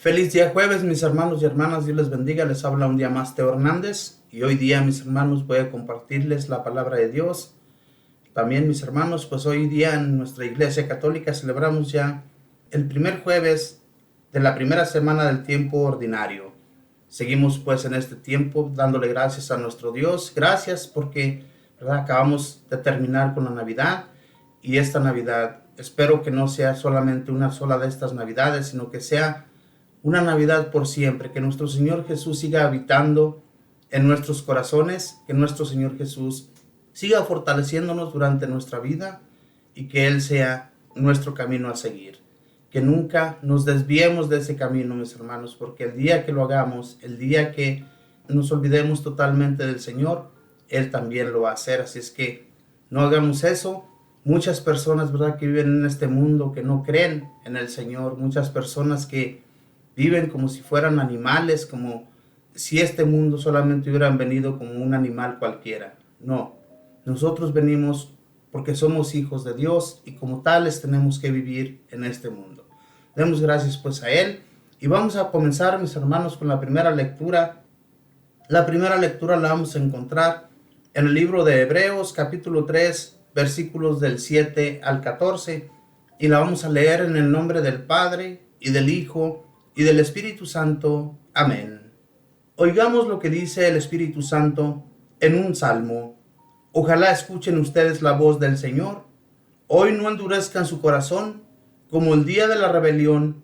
Feliz día jueves, mis hermanos y hermanas, Dios les bendiga, les habla un día más Teo Hernández y hoy día, mis hermanos, voy a compartirles la palabra de Dios. También, mis hermanos, pues hoy día en nuestra iglesia católica celebramos ya el primer jueves de la primera semana del tiempo ordinario. Seguimos pues en este tiempo dándole gracias a nuestro Dios, gracias porque, ¿verdad?, acabamos de terminar con la Navidad y esta Navidad espero que no sea solamente una sola de estas Navidades, sino que sea una Navidad por siempre, que nuestro Señor Jesús siga habitando en nuestros corazones, que nuestro Señor Jesús siga fortaleciéndonos durante nuestra vida y que Él sea nuestro camino a seguir. Que nunca nos desviemos de ese camino, mis hermanos, porque el día que lo hagamos, el día que nos olvidemos totalmente del Señor, Él también lo va a hacer. Así es que no hagamos eso. Muchas personas, ¿verdad?, que viven en este mundo, que no creen en el Señor, muchas personas que viven como si fueran animales, como si este mundo solamente hubieran venido como un animal cualquiera. No, nosotros venimos porque somos hijos de Dios y como tales tenemos que vivir en este mundo. Demos gracias pues a Él y vamos a comenzar, mis hermanos, con la primera lectura. La primera lectura la vamos a encontrar en el libro de Hebreos, capítulo 3, versículos del 7 al 14, y la vamos a leer en el nombre del Padre y del Hijo y del Espíritu Santo. Amén. Oigamos lo que dice el Espíritu Santo en un salmo. Ojalá escuchen ustedes la voz del Señor. Hoy no endurezcan su corazón como el día de la rebelión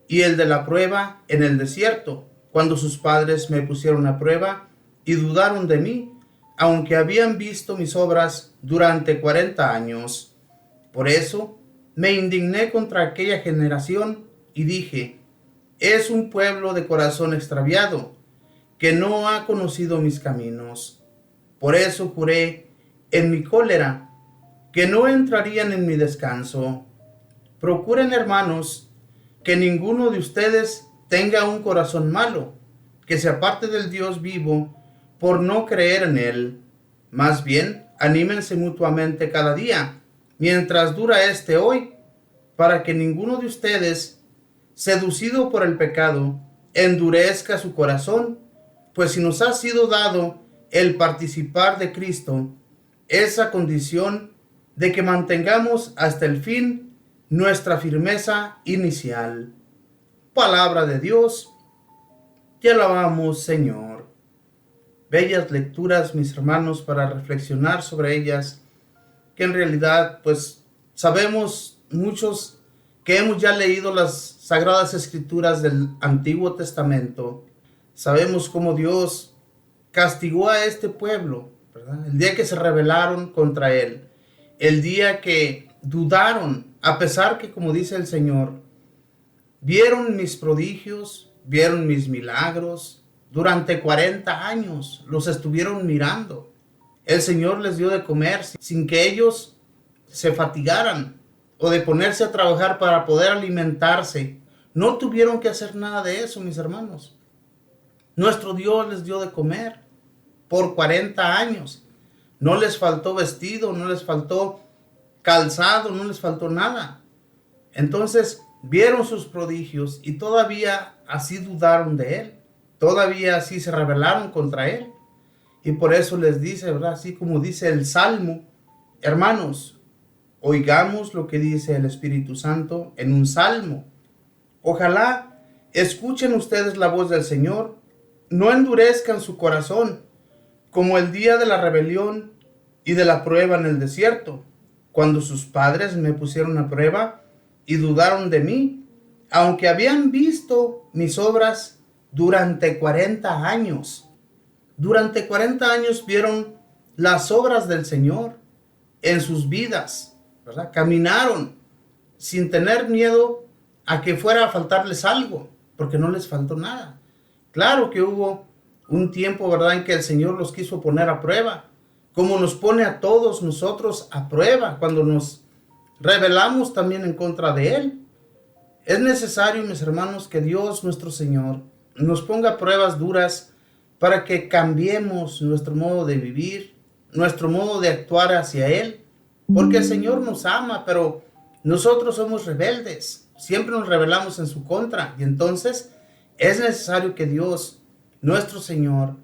y el de la prueba en el desierto, cuando sus padres me pusieron a prueba y dudaron de mí, aunque habían visto mis obras durante 40 años. Por eso me indigné contra aquella generación y dije: es un pueblo de corazón extraviado, que no ha conocido mis caminos. Por eso juré en mi cólera que no entrarían en mi descanso. Procuren, hermanos, que ninguno de ustedes tenga un corazón malo, que se aparte del Dios vivo por no creer en Él. Más bien, anímense mutuamente cada día, mientras dura este hoy, para que ninguno de ustedes, seducido por el pecado, endurezca su corazón, pues si nos ha sido dado el participar de Cristo, esa condición de que mantengamos hasta el fin nuestra firmeza inicial. Palabra de Dios, te alabamos, Señor. Bellas lecturas, mis hermanos, para reflexionar sobre ellas, que en realidad, pues, sabemos muchos que hemos ya leído las Sagradas Escrituras del Antiguo Testamento, sabemos cómo Dios castigó a este pueblo, ¿verdad?, el día que se rebelaron contra Él, el día que dudaron, a pesar que, como dice el Señor, vieron mis prodigios, vieron mis milagros, durante 40 años los estuvieron mirando. El Señor les dio de comer sin que ellos se fatigaran o de ponerse a trabajar para poder alimentarse. No tuvieron que hacer nada de eso, mis hermanos. Nuestro Dios les dio de comer por 40 años. No les faltó vestido, no les faltó calzado, no les faltó nada. Entonces vieron sus prodigios y todavía así dudaron de Él. Todavía así se rebelaron contra Él. Y por eso les dice, ¿verdad?, así como dice el Salmo, hermanos, oigamos lo que dice el Espíritu Santo en un salmo. Ojalá escuchen ustedes la voz del Señor, no endurezcan su corazón, como el día de la rebelión y de la prueba en el desierto, cuando sus padres me pusieron a prueba y dudaron de mí, aunque habían visto mis obras durante 40 años. Durante 40 años vieron las obras del Señor en sus vidas, ¿verdad? Caminaron sin tener miedo a que fuera a faltarles algo, porque no les faltó nada. Claro que hubo un tiempo, ¿verdad?, en que el Señor los quiso poner a prueba, como nos pone a todos nosotros a prueba cuando nos rebelamos también en contra de Él. Es necesario, mis hermanos, que Dios nuestro Señor nos ponga pruebas duras para que cambiemos nuestro modo de vivir, nuestro modo de actuar hacia Él, porque el Señor nos ama, pero nosotros somos rebeldes. siempre nos rebelamos en su contra. Y entonces es necesario que Dios, nuestro Señor,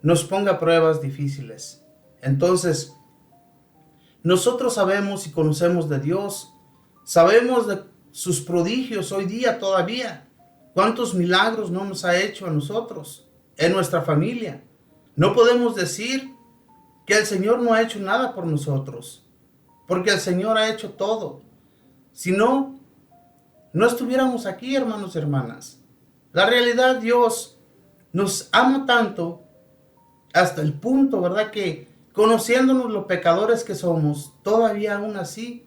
nos ponga pruebas difíciles. Entonces, nosotros sabemos y conocemos de Dios, sabemos de sus prodigios hoy día todavía. ¿Cuántos milagros no nos ha hecho a nosotros, en nuestra familia? No podemos decir que el Señor no ha hecho nada por nosotros, porque el Señor ha hecho todo. Si no, no estuviéramos aquí, hermanos y hermanas. La realidad, Dios nos ama tanto hasta el punto, ¿verdad?, que conociéndonos los pecadores que somos, todavía aún así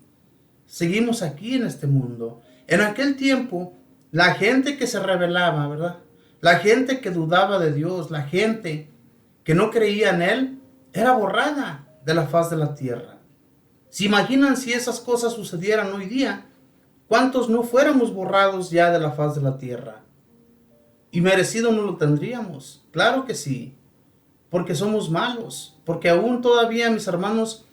seguimos aquí en este mundo. En aquel tiempo, la gente que se rebelaba, ¿verdad?, la gente que dudaba de Dios, la gente que no creía en Él, era borrada de la faz de la tierra. ¿Se imaginan si esas cosas sucedieran hoy día? ¿Cuántos no fuéramos borrados ya de la faz de la tierra? Y merecido no lo tendríamos, claro que sí, porque somos malos, porque aún todavía, mis hermanos,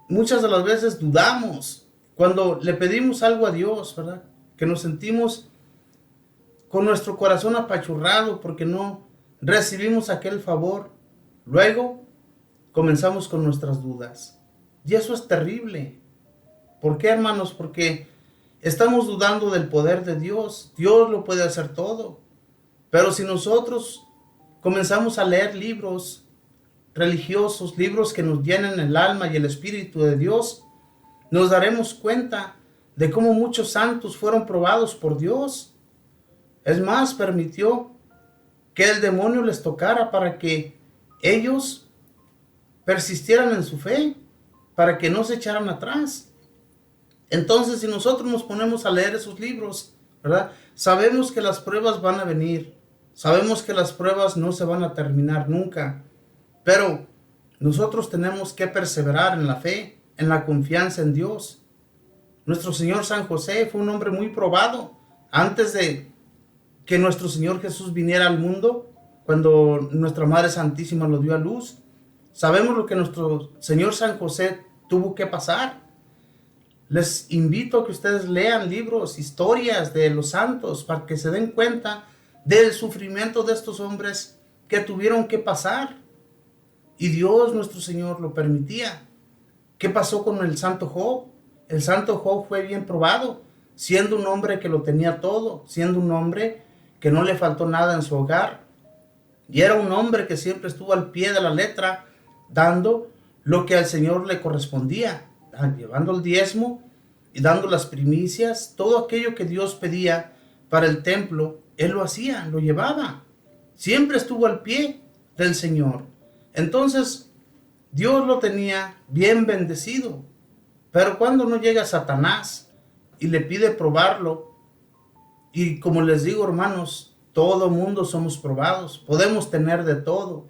muchas de las veces dudamos cuando le pedimos algo a Dios, ¿verdad? Que nos sentimos con nuestro corazón apachurrado porque no recibimos aquel favor. Luego comenzamos con nuestras dudas. Y eso es terrible. ¿Por qué, hermanos? Porque estamos dudando del poder de Dios. Dios lo puede hacer todo. Pero si nosotros comenzamos a leer libros religiosos, libros que nos llenen el alma y el espíritu de Dios, nos daremos cuenta de cómo muchos santos fueron probados por Dios. Es más, permitió que el demonio les tocara para que ellos persistieran en su fe, para que no se echaran atrás. Entonces, si nosotros nos ponemos a leer esos libros, ¿verdad?, sabemos que las pruebas van a venir, sabemos que las pruebas no se van a terminar nunca, pero nosotros tenemos que perseverar en la fe, en la confianza en Dios. Nuestro Señor San José fue un hombre muy probado antes de que nuestro Señor Jesús viniera al mundo, cuando nuestra Madre Santísima lo dio a luz. Sabemos lo que nuestro Señor San José tuvo que pasar. Les invito a que ustedes lean libros, historias de los santos, para que se den cuenta del sufrimiento de estos hombres que tuvieron que pasar. Y Dios, nuestro Señor, lo permitía. ¿Qué pasó con el santo Job? El santo Job fue bien probado, siendo un hombre que lo tenía todo, siendo un hombre que no le faltó nada en su hogar. Y era un hombre que siempre estuvo al pie de la letra, dando lo que al Señor le correspondía, llevando el diezmo y dando las primicias. Todo aquello que Dios pedía para el templo, él lo hacía, lo llevaba. Siempre estuvo al pie del Señor. Entonces, Dios lo tenía bien bendecido. Pero cuando no llega Satanás y le pide probarlo, y como les digo, hermanos, todo mundo somos probados, podemos tener de todo.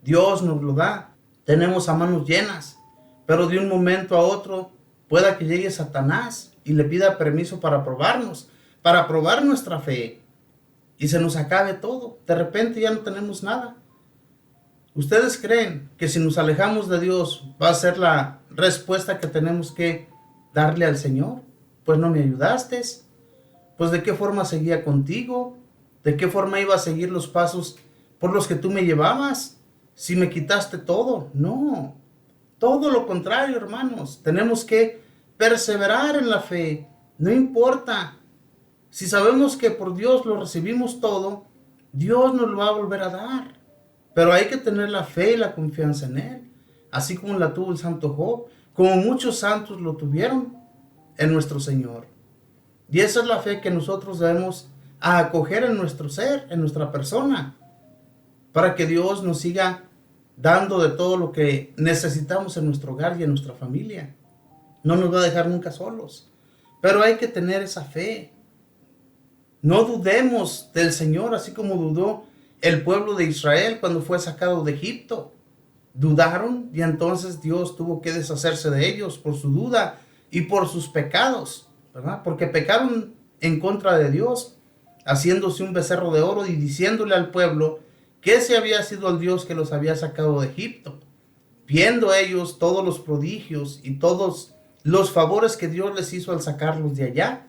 Dios nos lo da, tenemos a manos llenas, pero de un momento a otro pueda que llegue Satanás y le pida permiso para probarnos, para probar nuestra fe, y se nos acabe todo. De repente ya no tenemos nada. ¿Ustedes creen que si nos alejamos de Dios va a ser la respuesta que tenemos que darle al Señor? Pues no me ayudaste. Pues ¿de qué forma seguía contigo? ¿De qué forma iba a seguir los pasos por los que tú me llevabas si me quitaste todo? No, todo lo contrario, hermanos. Tenemos que perseverar en la fe. No importa. Si sabemos que por Dios lo recibimos todo, Dios nos lo va a volver a dar. Pero hay que tener la fe y la confianza en Él, así como la tuvo el santo Job, como muchos santos lo tuvieron en nuestro Señor. Y esa es la fe que nosotros debemos acoger en nuestro ser, en nuestra persona, para que Dios nos siga dando de todo lo que necesitamos en nuestro hogar y en nuestra familia. No nos va a dejar nunca solos, pero hay que tener esa fe. No dudemos del Señor, así como dudó el pueblo de Israel cuando fue sacado de Egipto. Dudaron y entonces Dios tuvo que deshacerse de ellos por su duda y por sus pecados, ¿verdad? Porque pecaron en contra de Dios, haciéndose un becerro de oro y diciéndole al pueblo que ese había sido el Dios que los había sacado de Egipto. Viendo ellos todos los prodigios y todos los favores que Dios les hizo al sacarlos de allá,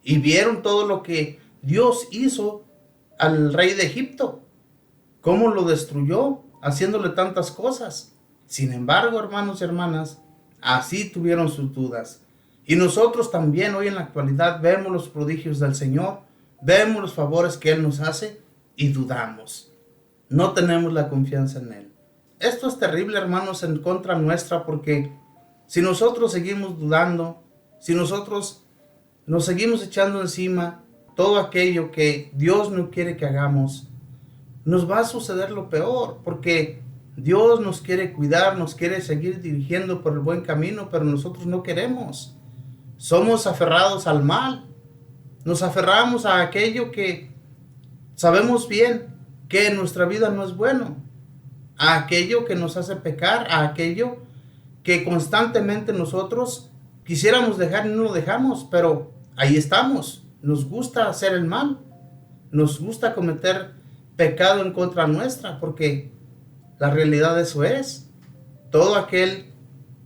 y vieron todo lo que Dios hizo al rey de Egipto, cómo lo destruyó, haciéndole tantas cosas. Sin embargo, hermanos y hermanas, así tuvieron sus dudas. Y nosotros también hoy en la actualidad vemos los prodigios del Señor, vemos los favores que Él nos hace y dudamos. No tenemos la confianza en Él. Esto es terrible, hermanos, en contra nuestra, porque si nosotros seguimos dudando, si nosotros nos seguimos echando encima todo aquello que Dios no quiere que hagamos, nos va a suceder lo peor, porque Dios nos quiere cuidar, nos quiere seguir dirigiendo por el buen camino, pero nosotros no queremos. Somos aferrados al mal, nos aferramos a aquello que sabemos bien que en nuestra vida no es bueno, a aquello que nos hace pecar, a aquello que constantemente nosotros quisiéramos dejar y no lo dejamos, pero ahí estamos. Nos gusta hacer el mal, nos gusta cometer pecado en contra nuestra, porque la realidad eso es. Todo aquel,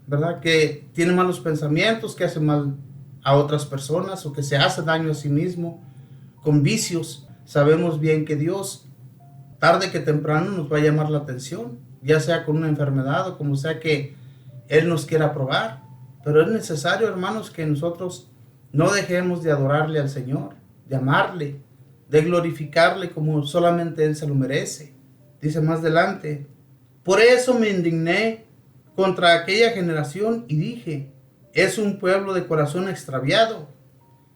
¿verdad?, que tiene malos pensamientos, que hace mal a otras personas o que se hace daño a sí mismo con vicios, sabemos bien que Dios tarde que temprano nos va a llamar la atención, ya sea con una enfermedad o como sea que Él nos quiera probar. Pero es necesario, hermanos, que nosotros no dejemos de adorarle al Señor, de amarle, de glorificarle como solamente Él se lo merece. Dice más adelante: por eso me indigné contra aquella generación y dije, es un pueblo de corazón extraviado,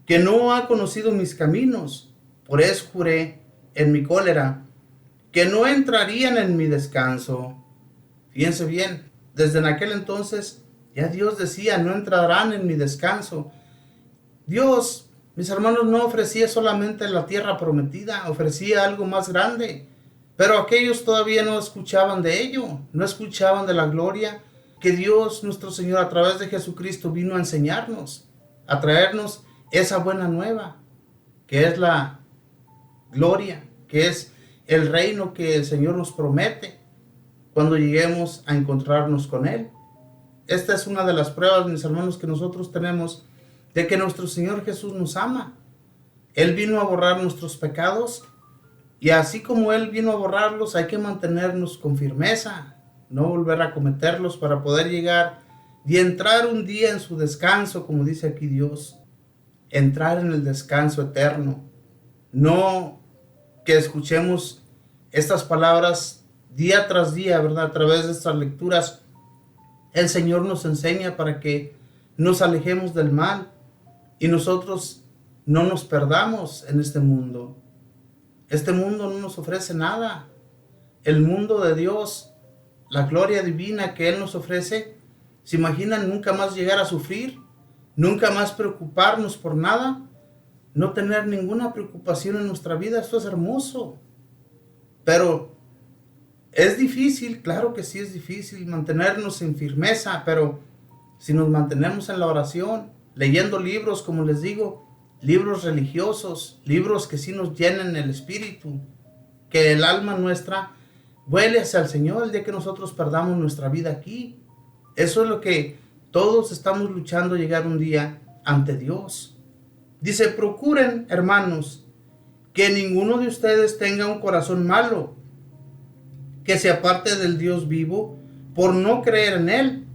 que no ha conocido mis caminos. Por eso juré en mi cólera que no entrarían en mi descanso. Fíjense bien, desde en aquel entonces ya Dios decía, no entrarán en mi descanso. Dios, mis hermanos, no ofrecía solamente la tierra prometida, ofrecía algo más grande. Pero aquellos todavía no escuchaban de ello, no escuchaban de la gloria que Dios nuestro Señor a través de Jesucristo vino a enseñarnos, a traernos esa buena nueva, que es la gloria, que es el reino que el Señor nos promete cuando lleguemos a encontrarnos con Él. Esta es una de las pruebas, mis hermanos, que nosotros tenemos de que nuestro Señor Jesús nos ama. Él vino a borrar nuestros pecados y así como Él vino a borrarlos, hay que mantenernos con firmeza, no volver a cometerlos para poder llegar y entrar un día en su descanso, como dice aquí Dios, entrar en el descanso eterno. No que escuchemos estas palabras día tras día, ¿verdad? A través de estas lecturas, el Señor nos enseña para que nos alejemos del mal y nosotros no nos perdamos en este mundo. Este mundo no nos ofrece nada. El mundo de Dios, la gloria divina que Él nos ofrece, ¿se imaginan nunca más llegar a sufrir? ¿Nunca más preocuparnos por nada? No tener ninguna preocupación en nuestra vida. Esto es hermoso. Pero es difícil, claro que sí es difícil mantenernos en firmeza, pero si nos mantenemos en la oración, leyendo libros, como les digo, libros religiosos, libros que sí nos llenen el espíritu, que el alma nuestra vuele hacia el Señor el día que nosotros perdamos nuestra vida aquí. Eso es lo que todos estamos luchando, llegar un día ante Dios. Dice, procuren, hermanos, que ninguno de ustedes tenga un corazón malo, que se aparte del Dios vivo por no creer en Él.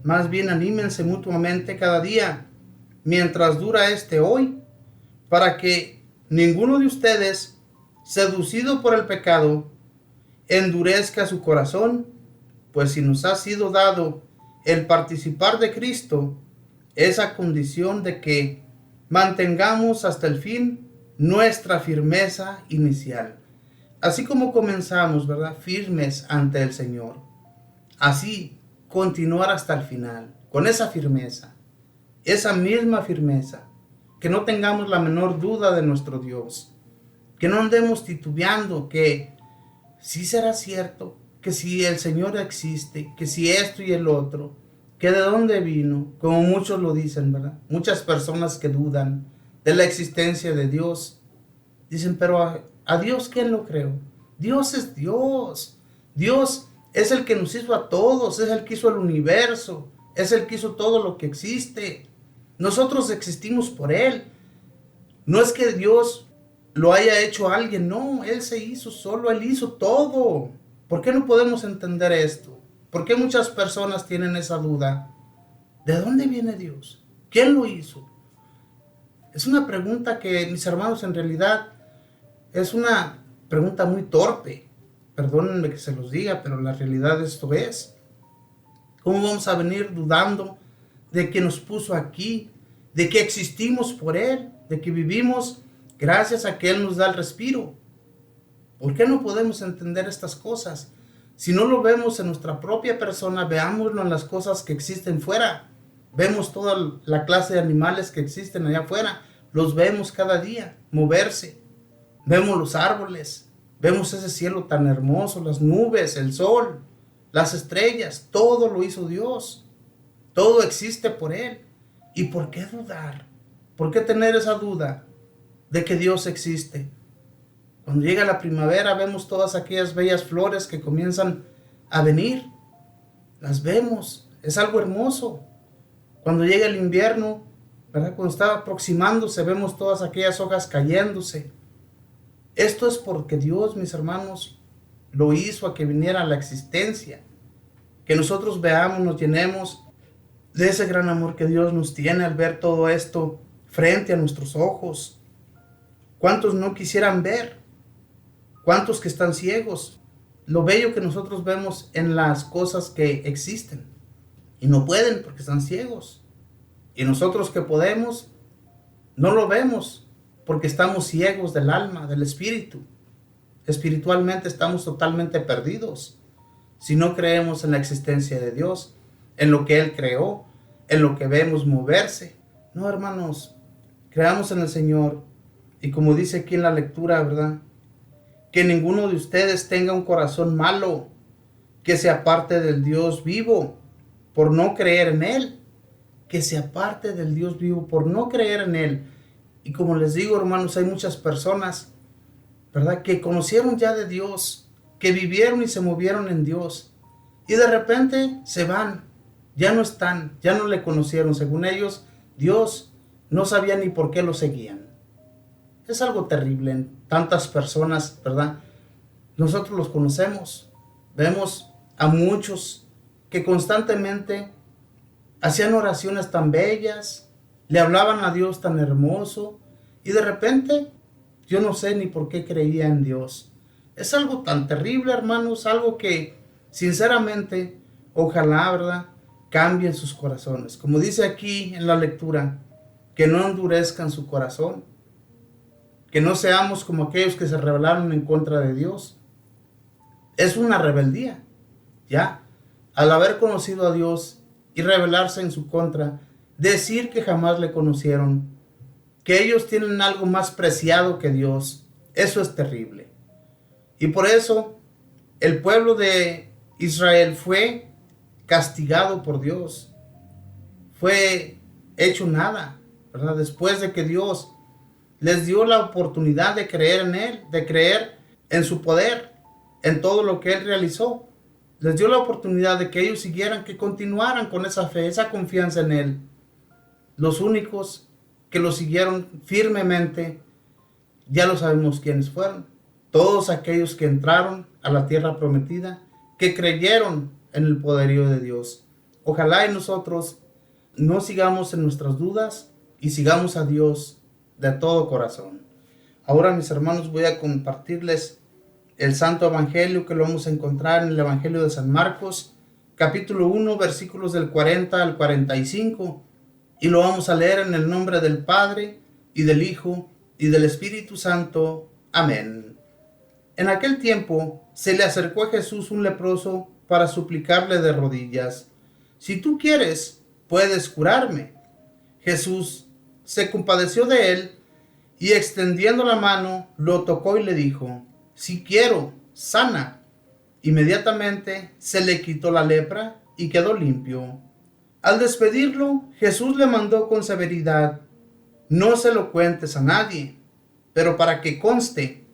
Más bien anímense mutuamente cada día, mientras dura este hoy, para que ninguno de ustedes, seducido por el pecado, endurezca su corazón, pues si nos ha sido dado el participar de Cristo, esa condición de que mantengamos hasta el fin nuestra firmeza inicial. Así como comenzamos, ¿verdad?, firmes ante el Señor, así continuar hasta el final, con esa firmeza, esa misma firmeza, que no tengamos la menor duda de nuestro Dios, que no andemos titubeando, que sí será cierto, que si el Señor existe, que si esto y el otro, que de dónde vino, como muchos lo dicen, ¿verdad? Muchas personas que dudan de la existencia de Dios, dicen, pero a Dios, ¿quién lo creó? Dios es Dios. Dios es el que nos hizo a todos, es el que hizo el universo, es el que hizo todo lo que existe. Nosotros existimos por Él. No es que Dios lo haya hecho a alguien, no, Él se hizo solo, Él hizo todo. ¿Por qué no podemos entender esto? ¿Por qué muchas personas tienen esa duda? ¿De dónde viene Dios? ¿Quién lo hizo? Es una pregunta que, mis hermanos, en realidad es una pregunta muy torpe. Perdónenme que se los diga, pero la realidad esto es. ¿Cómo vamos a venir dudando de que nos puso aquí, de que existimos por Él, de que vivimos gracias a que Él nos da el respiro? ¿Por qué no podemos entender estas cosas? Si no lo vemos en nuestra propia persona, veámoslo en las cosas que existen fuera. Vemos toda la clase de animales que existen allá afuera. Los vemos cada día moverse. Vemos los árboles. Vemos ese cielo tan hermoso, las nubes, el sol, las estrellas. Todo lo hizo Dios. Todo existe por Él. ¿Y por qué dudar? ¿Por qué tener esa duda de que Dios existe? Cuando llega la primavera vemos todas aquellas bellas flores que comienzan a venir. Las vemos, es algo hermoso. Cuando llega el invierno, ¿verdad? Cuando está aproximándose, vemos todas aquellas hojas cayéndose. Esto es porque Dios, mis hermanos, lo hizo a que viniera a la existencia. Que nosotros veamos, nos llenemos de ese gran amor que Dios nos tiene al ver todo esto frente a nuestros ojos. ¿Cuántos no quisieran ver? ¿Cuántos que están ciegos? Lo bello que nosotros vemos en las cosas que existen y no pueden porque están ciegos. Y nosotros que podemos, no lo vemos porque estamos ciegos del alma, del espíritu. Espiritualmente estamos totalmente perdidos si no creemos en la existencia de Dios, en lo que Él creó, en lo que vemos moverse. No, hermanos, creamos en el Señor. Y como dice aquí en la lectura, ¿verdad? Que ninguno de ustedes tenga un corazón malo, que se aparte del Dios vivo por no creer en Él. Que se aparte del Dios vivo por no creer en Él. Y como les digo, hermanos, hay muchas personas, ¿verdad?, que conocieron ya de Dios, que vivieron y se movieron en Dios. Y de repente se van, ya no están, ya no le conocieron. Según ellos, Dios no sabía ni por qué lo seguían. Es algo terrible en tantas personas, ¿verdad? Nosotros los conocemos, vemos a muchos que constantemente hacían oraciones tan bellas, le hablaban a Dios tan hermoso, y de repente yo no sé ni por qué creía en Dios. Es algo tan terrible, hermanos, algo que sinceramente, ojalá, ¿verdad?, cambien sus corazones. Como dice aquí en la lectura, que no endurezcan su corazón, que no seamos como aquellos que se rebelaron en contra de Dios. Es una rebeldía, ¿ya? Al haber conocido a Dios y rebelarse en su contra, decir que jamás le conocieron, que ellos tienen algo más preciado que Dios, eso es terrible. Y por eso el pueblo de Israel fue castigado por Dios, fue hecho nada, ¿verdad? Después de que Dios les dio la oportunidad de creer en Él, de creer en su poder, en todo lo que Él realizó. Les dio la oportunidad de que ellos siguieran, que continuaran con esa fe, esa confianza en Él. Los únicos que lo siguieron firmemente, ya lo sabemos quiénes fueron. Todos aquellos que entraron a la tierra prometida, que creyeron en el poderío de Dios. Ojalá y nosotros no sigamos en nuestras dudas y sigamos a Dios de todo corazón. Ahora, mis hermanos, voy a compartirles el Santo Evangelio, que lo vamos a encontrar en el Evangelio de San Marcos, capítulo 1, versículos del 40 al 45, y lo vamos a leer en el nombre del Padre, y del Hijo, y del Espíritu Santo. Amén. En aquel tiempo se le acercó a Jesús un leproso para suplicarle de rodillas: si tú quieres, puedes curarme. Jesús se compadeció de él y extendiendo la mano lo tocó y le dijo: si quiero, sana. Inmediatamente se le quitó la lepra y quedó limpio. Al despedirlo, Jesús le mandó con severidad: no se lo cuentes a nadie, pero para que conste,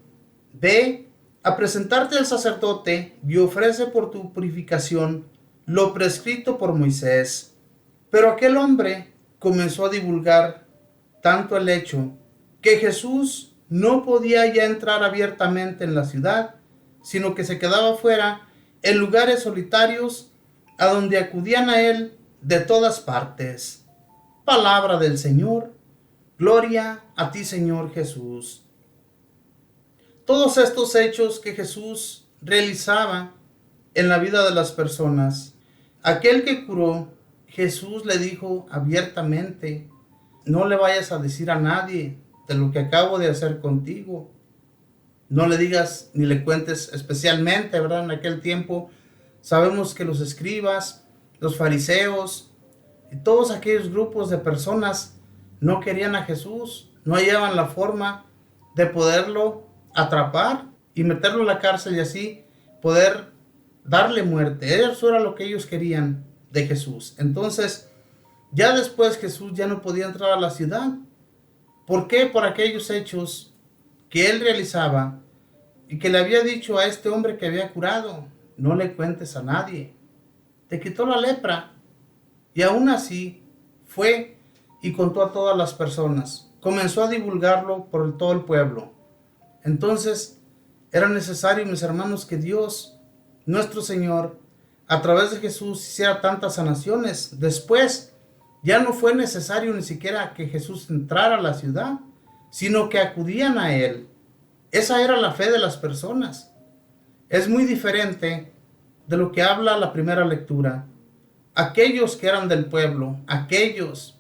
ve a presentarte al sacerdote y ofrece por tu purificación lo prescrito por Moisés. Pero aquel hombre comenzó a divulgar tanto el hecho que Jesús no podía ya entrar abiertamente en la ciudad, sino que se quedaba fuera en lugares solitarios a donde acudían a él de todas partes. Palabra del Señor. Gloria a ti, Señor Jesús. Todos estos hechos que Jesús realizaba en la vida de las personas, aquel que curó, Jesús le dijo abiertamente: no le vayas a decir a nadie de lo que acabo de hacer contigo. No le digas ni le cuentes especialmente, ¿verdad? En aquel tiempo sabemos que los escribas, los fariseos y todos aquellos grupos de personas no querían a Jesús, no hallaban la forma de poderlo atrapar y meterlo en la cárcel y así poder darle muerte. Eso era lo que ellos querían de Jesús. Entonces, ya después Jesús ya no podía entrar a la ciudad. ¿Por qué? Por aquellos hechos que él realizaba y que le había dicho a este hombre que había curado: no le cuentes a nadie. Te quitó la lepra. Y aún así fue y contó a todas las personas. Comenzó a divulgarlo por todo el pueblo. Entonces era necesario, mis hermanos, que Dios, nuestro Señor, a través de Jesús hiciera tantas sanaciones. Después ya no fue necesario ni siquiera que Jesús entrara a la ciudad, sino que acudían a él. Esa era la fe de las personas. Es muy diferente de lo que habla la primera lectura. Aquellos que eran del pueblo, aquellos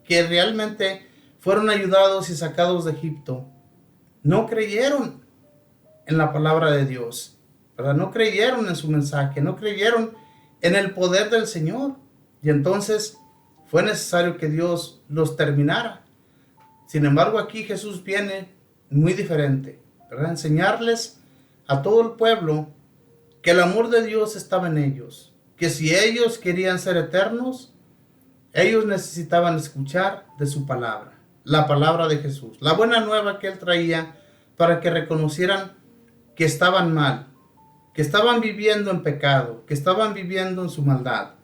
que realmente fueron ayudados y sacados de Egipto, no creyeron en la palabra de Dios, ¿verdad? No creyeron en su mensaje, no creyeron en el poder del Señor. Y entonces fue necesario que Dios los terminara. Sin embargo, aquí Jesús viene muy diferente, ¿verdad? Enseñarles a todo el pueblo que el amor de Dios estaba en ellos, que si ellos querían ser eternos, ellos necesitaban escuchar de su palabra, la palabra de Jesús, la buena nueva que él traía para que reconocieran que estaban mal, que estaban viviendo en pecado, que estaban viviendo en su maldad.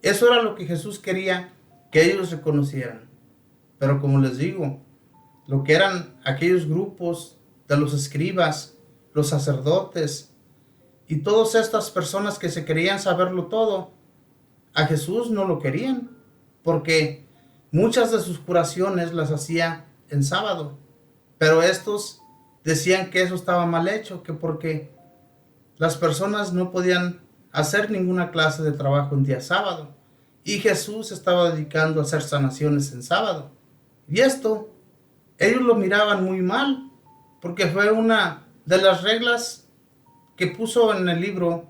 Eso era lo que Jesús quería que ellos reconocieran. Pero como les digo, lo que eran aquellos grupos de los escribas, los sacerdotes y todas estas personas que se querían saberlo todo, a Jesús no lo querían, porque muchas de sus curaciones las hacía en sábado. Pero estos decían que eso estaba mal hecho, que porque las personas no podían hacer ninguna clase de trabajo en día sábado. Y Jesús estaba dedicando a hacer sanaciones en sábado. Y esto, ellos lo miraban muy mal, porque fue una de las reglas que puso en el libro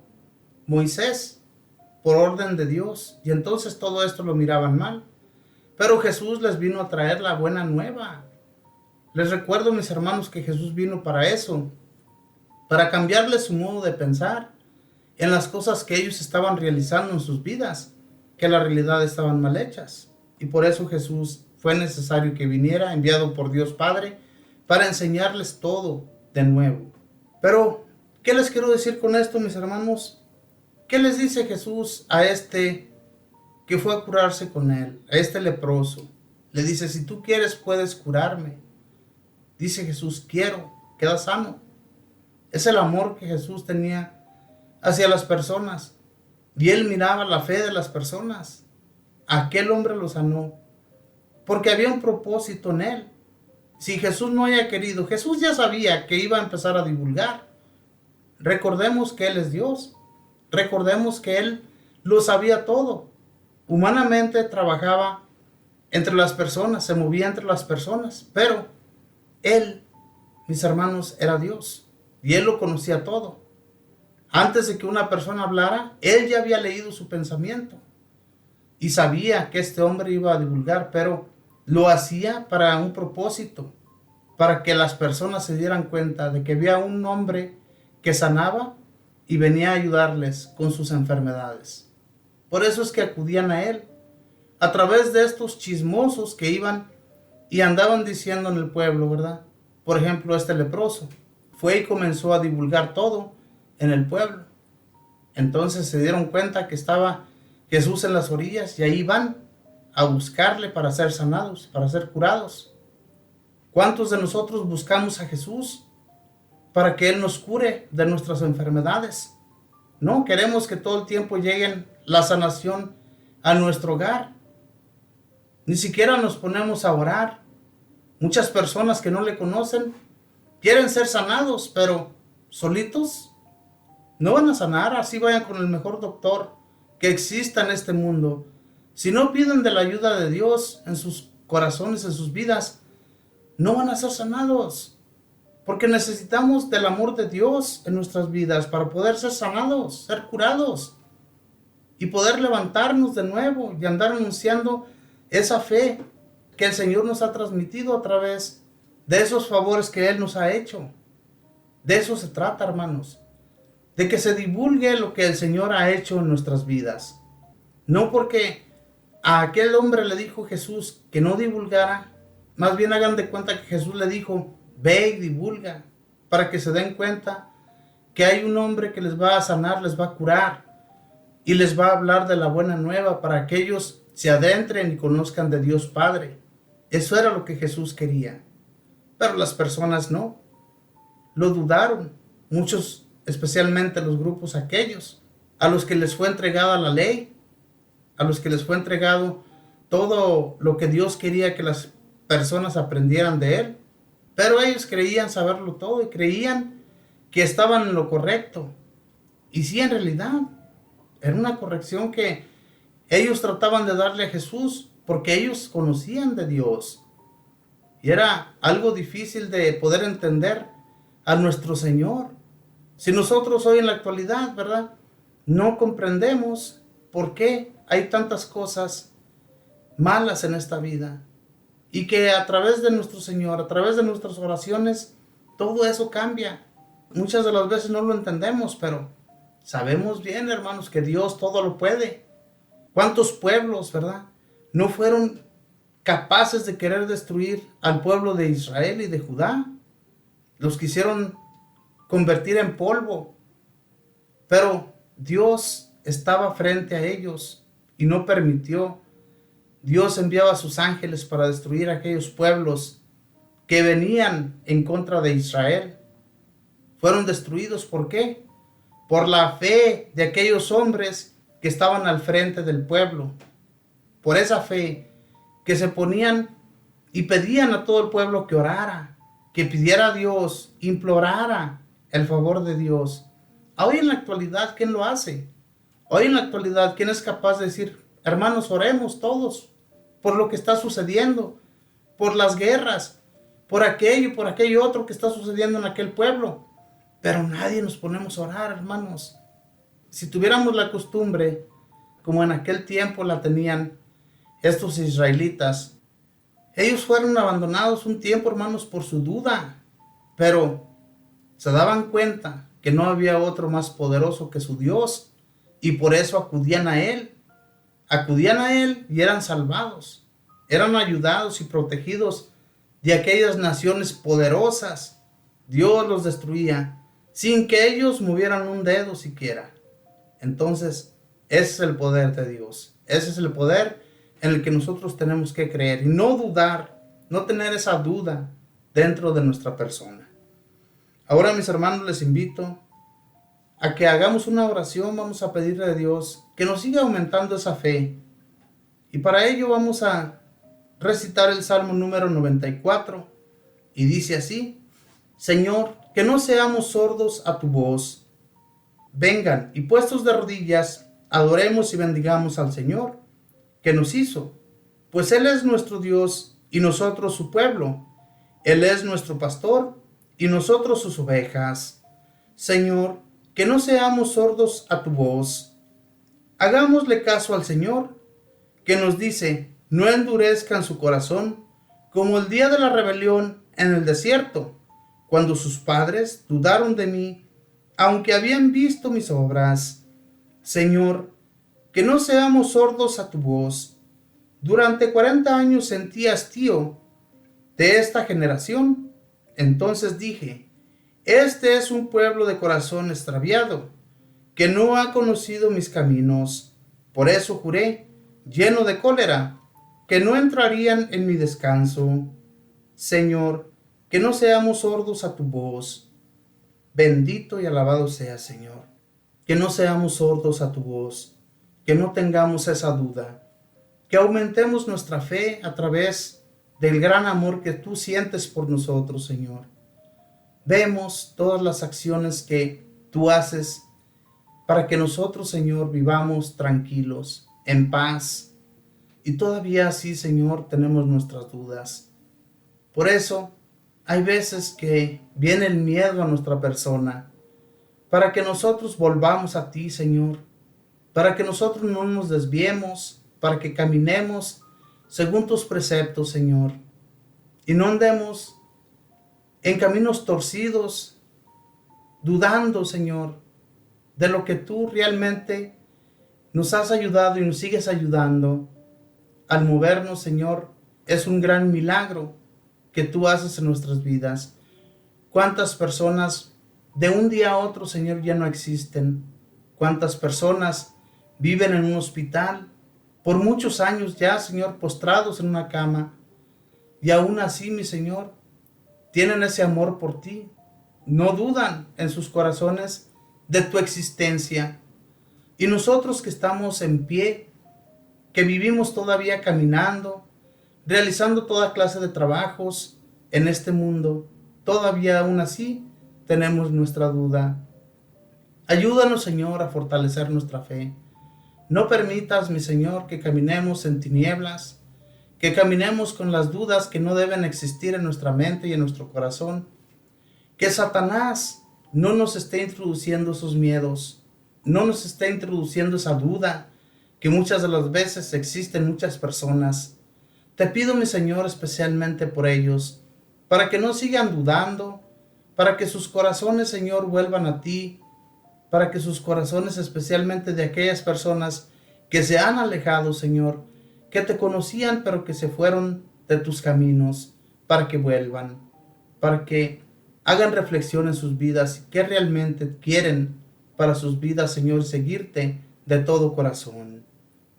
Moisés por orden de Dios. Y entonces todo esto lo miraban mal. Pero Jesús les vino a traer la buena nueva. Les recuerdo, mis hermanos, que Jesús vino para eso, para cambiarles su modo de pensar en las cosas que ellos estaban realizando en sus vidas, que la realidad estaban mal hechas. Y por eso Jesús fue necesario que viniera, enviado por Dios Padre, para enseñarles todo de nuevo. Pero, ¿qué les quiero decir con esto, mis hermanos? ¿Qué les dice Jesús a este que fue a curarse con él, a este leproso? Le dice: si tú quieres, puedes curarme. Dice Jesús: quiero, queda sano. Es el amor que Jesús tenía hacia las personas. Y él miraba la fe de las personas. Aquel hombre lo sanó porque había un propósito en él. Si Jesús no haya querido, Jesús ya sabía que iba a empezar a divulgar. Recordemos que él es Dios. Recordemos que él lo sabía todo. Humanamente trabajaba entre las personas, se movía entre las personas, pero él, mis hermanos, era Dios y él lo conocía todo. Antes de que una persona hablara, él ya había leído su pensamiento y sabía que este hombre iba a divulgar, pero lo hacía para un propósito, para que las personas se dieran cuenta de que había un hombre que sanaba y venía a ayudarles con sus enfermedades. Por eso es que acudían a él, a través de estos chismosos que iban y andaban diciendo en el pueblo, ¿verdad? Por ejemplo, este leproso fue y comenzó a divulgar todo en el pueblo. Entonces se dieron cuenta que estaba Jesús en las orillas y ahí van a buscarle para ser sanados, para ser curados. ¿Cuántos de nosotros buscamos a Jesús para que Él nos cure de nuestras enfermedades? No, queremos que todo el tiempo llegue la sanación a nuestro hogar. Ni siquiera nos ponemos a orar. Muchas personas que no le conocen quieren ser sanados, pero solitos no van a sanar. Así vayan con el mejor doctor que exista en este mundo. Si no piden de la ayuda de Dios en sus corazones, en sus vidas, no van a ser sanados. Porque necesitamos del amor de Dios en nuestras vidas para poder ser sanados, ser curados y poder levantarnos de nuevo y andar anunciando esa fe que el Señor nos ha transmitido a través de esos favores que Él nos ha hecho. De eso se trata, hermanos, de que se divulgue lo que el Señor ha hecho en nuestras vidas. No porque a aquel hombre le dijo Jesús que no divulgara, más bien hagan de cuenta que Jesús le dijo, ve y divulga, para que se den cuenta que hay un hombre que les va a sanar, les va a curar y les va a hablar de la buena nueva para que ellos se adentren y conozcan de Dios Padre. Eso era lo que Jesús quería. Pero las personas no, lo dudaron. Muchos, especialmente los grupos aquellos, a los que les fue entregada la ley, a los que les fue entregado todo lo que Dios quería que las personas aprendieran de Él. Pero ellos creían saberlo todo y creían que estaban en lo correcto. Y sí, en realidad, era una corrección que ellos trataban de darle a Jesús porque ellos conocían de Dios. Y era algo difícil de poder entender a nuestro Señor. Si nosotros hoy en la actualidad, ¿verdad?, no comprendemos por qué hay tantas cosas malas en esta vida. Y que a través de nuestro Señor, a través de nuestras oraciones, todo eso cambia. Muchas de las veces no lo entendemos, pero sabemos bien, hermanos, que Dios todo lo puede. ¿Cuántos pueblos, verdad, no fueron capaces de querer destruir al pueblo de Israel y de Judá? Los quisieron convertir en polvo. Pero Dios estaba frente a ellos y no permitió. Dios enviaba a sus ángeles para destruir a aquellos pueblos que venían en contra de Israel. Fueron destruidos, ¿por qué? Por la fe de aquellos hombres que estaban al frente del pueblo. Por esa fe que se ponían y pedían a todo el pueblo que orara, que pidiera a Dios, implorara el favor de Dios. Hoy en la actualidad, ¿quién lo hace? Hoy en la actualidad, ¿quién es capaz de decir, hermanos, oremos todos por lo que está sucediendo, por las guerras, por aquello otro que está sucediendo en aquel pueblo? Pero nadie nos ponemos a orar, hermanos. Si tuviéramos la costumbre, como en aquel tiempo la tenían estos israelitas, ellos fueron abandonados un tiempo, hermanos, por su duda, pero se daban cuenta que no había otro más poderoso que su Dios, y por eso acudían a Él y eran salvados, eran ayudados y protegidos de aquellas naciones poderosas. Dios los destruía sin que ellos movieran un dedo siquiera. Entonces, ese es el poder de Dios, ese es el poder en el que nosotros tenemos que creer y no dudar, no tener esa duda dentro de nuestra persona. Ahora, mis hermanos, les invito a que hagamos una oración. Vamos a pedirle a Dios que nos siga aumentando esa fe. Y para ello vamos a recitar el Salmo número 94. Y dice así: Señor, que no seamos sordos a tu voz. Vengan y puestos de rodillas, adoremos y bendigamos al Señor, que nos hizo. Pues Él es nuestro Dios y nosotros su pueblo. Él es nuestro pastor y nosotros sus ovejas. Señor, que no seamos sordos a tu voz. Hagámosle caso al Señor, que nos dice, no endurezcan su corazón, como el día de la rebelión en el desierto, cuando sus padres dudaron de mí, aunque habían visto mis obras. Señor, que no seamos sordos a tu voz. Durante 40 años sentí hastío de esta generación. Entonces dije, este es un pueblo de corazón extraviado, que no ha conocido mis caminos. Por eso juré, lleno de cólera, que no entrarían en mi descanso. Señor, que no seamos sordos a tu voz. Bendito y alabado sea, Señor. Que no seamos sordos a tu voz, que no tengamos esa duda, que aumentemos nuestra fe a través del gran amor que tú sientes por nosotros, Señor. Vemos todas las acciones que tú haces para que nosotros, Señor, vivamos tranquilos, en paz. Y todavía así, Señor, tenemos nuestras dudas. Por eso, hay veces que viene el miedo a nuestra persona, para que nosotros volvamos a ti, Señor, para que nosotros no nos desviemos, para que caminemos según tus preceptos, Señor, y no andemos en caminos torcidos, dudando, Señor, de lo que tú realmente nos has ayudado y nos sigues ayudando. Al movernos, Señor, es un gran milagro que tú haces en nuestras vidas. ¿Cuántas personas de un día a otro, Señor, ya no existen? ¿Cuántas personas viven en un hospital por muchos años ya, Señor, postrados en una cama? Y aún así, mi Señor, tienen ese amor por ti. No dudan en sus corazones de tu existencia. Y nosotros que estamos en pie, que vivimos todavía caminando, realizando toda clase de trabajos en este mundo, todavía aún así tenemos nuestra duda. Ayúdanos, Señor, a fortalecer nuestra fe. No permitas, mi Señor, que caminemos en tinieblas, que caminemos con las dudas que no deben existir en nuestra mente y en nuestro corazón. Que Satanás no nos esté introduciendo esos miedos, no nos esté introduciendo esa duda que muchas de las veces existe en muchas personas. Te pido, mi Señor, especialmente por ellos, para que no sigan dudando, para que sus corazones, Señor, vuelvan a ti, para que sus corazones, especialmente de aquellas personas que se han alejado, Señor, que te conocían pero que se fueron de tus caminos, para que vuelvan, para que hagan reflexión en sus vidas, qué realmente quieren para sus vidas, Señor, seguirte de todo corazón.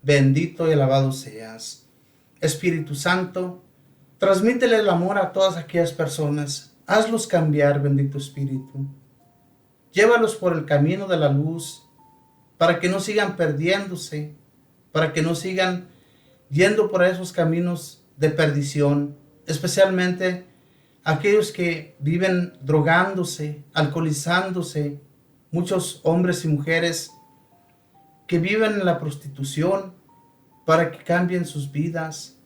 Bendito y alabado seas. Espíritu Santo, transmítele el amor a todas aquellas personas. Hazlos cambiar, bendito Espíritu. Llévalos por el camino de la luz, para que no sigan perdiéndose, para que no sigan yendo por esos caminos de perdición, especialmente aquellos que viven drogándose, alcoholizándose, muchos hombres y mujeres que viven en la prostitución, para que cambien sus vidas,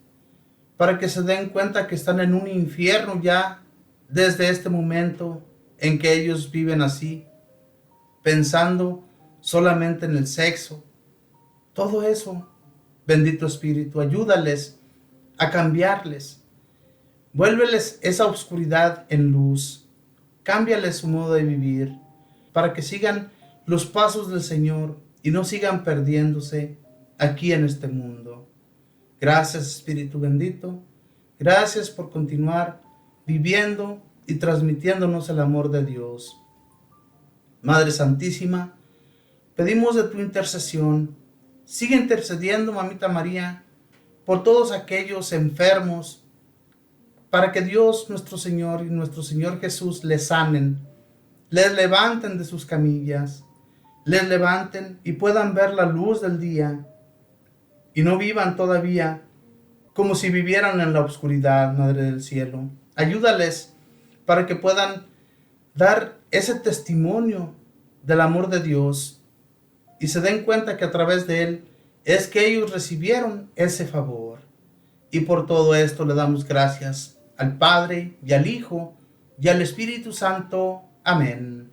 para que se den cuenta que están en un infierno ya desde este momento en que ellos viven así, pensando solamente en el sexo. Todo eso, bendito Espíritu, ayúdales a cambiarles. Vuélveles esa oscuridad en luz. Cámbiales su modo de vivir para que sigan los pasos del Señor y no sigan perdiéndose aquí en este mundo. Gracias, Espíritu bendito. Gracias por continuar viviendo y transmitiéndonos el amor de Dios. Madre Santísima, pedimos de tu intercesión. Sigue intercediendo, Mamita María, por todos aquellos enfermos, para que Dios nuestro Señor y nuestro Señor Jesús les sanen, les levanten de sus camillas, les levanten y puedan ver la luz del día y no vivan todavía como si vivieran en la oscuridad, Madre del Cielo. Ayúdales para que puedan dar ese testimonio del amor de Dios y se den cuenta que a través de Él es que ellos recibieron ese favor. Y por todo esto le damos gracias al Padre y al Hijo y al Espíritu Santo. Amén.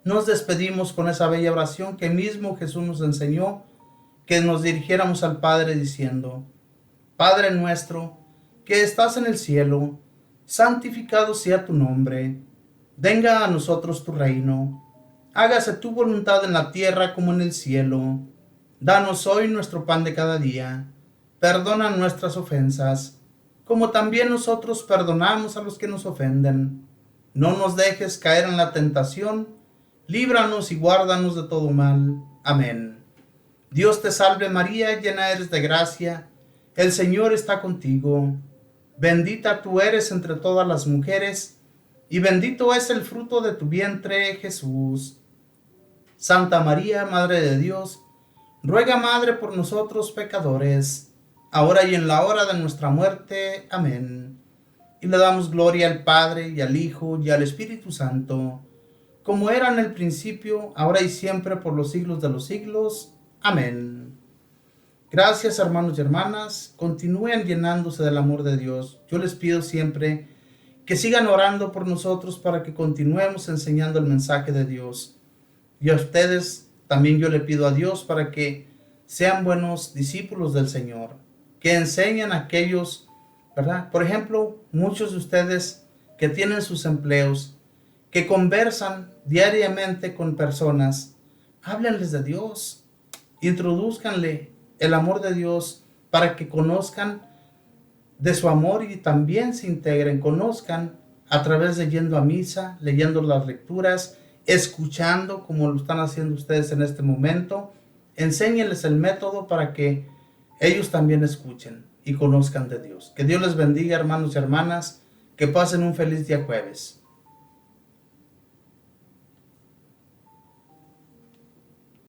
Nos despedimos con esa bella oración que mismo Jesús nos enseñó, que nos dirigiéramos al Padre diciendo: Padre nuestro, que estás en el cielo, santificado sea tu nombre. Venga a nosotros tu reino. Hágase tu voluntad en la tierra como en el cielo. Danos hoy nuestro pan de cada día. Perdona nuestras ofensas, como también nosotros perdonamos a los que nos ofenden. No nos dejes caer en la tentación. Líbranos y guárdanos de todo mal. Amén. Dios te salve María, llena eres de gracia. El Señor está contigo. Bendita tú eres entre todas las mujeres, y bendito es el fruto de tu vientre, Jesús. Santa María, Madre de Dios, ruega, Madre, por nosotros pecadores, ahora y en la hora de nuestra muerte. Amén. Y le damos gloria al Padre, y al Hijo, y al Espíritu Santo, como era en el principio, ahora y siempre, por los siglos de los siglos. Amén. Gracias, hermanos y hermanas. Continúen llenándose del amor de Dios. Yo les pido siempre que sigan orando por nosotros para que continuemos enseñando el mensaje de Dios. Y a ustedes también yo le pido a Dios para que sean buenos discípulos del Señor, que enseñen a aquellos, ¿verdad? Por ejemplo, muchos de ustedes que tienen sus empleos, que conversan diariamente con personas, háblenles de Dios, introduzcanle el amor de Dios para que conozcan de su amor y también se integren, conozcan a través de yendo a misa, leyendo las lecturas, escuchando como lo están haciendo ustedes en este momento. Enséñenles el método para que ellos también escuchen y conozcan de Dios. Que Dios les bendiga, hermanos y hermanas, que pasen un feliz día jueves.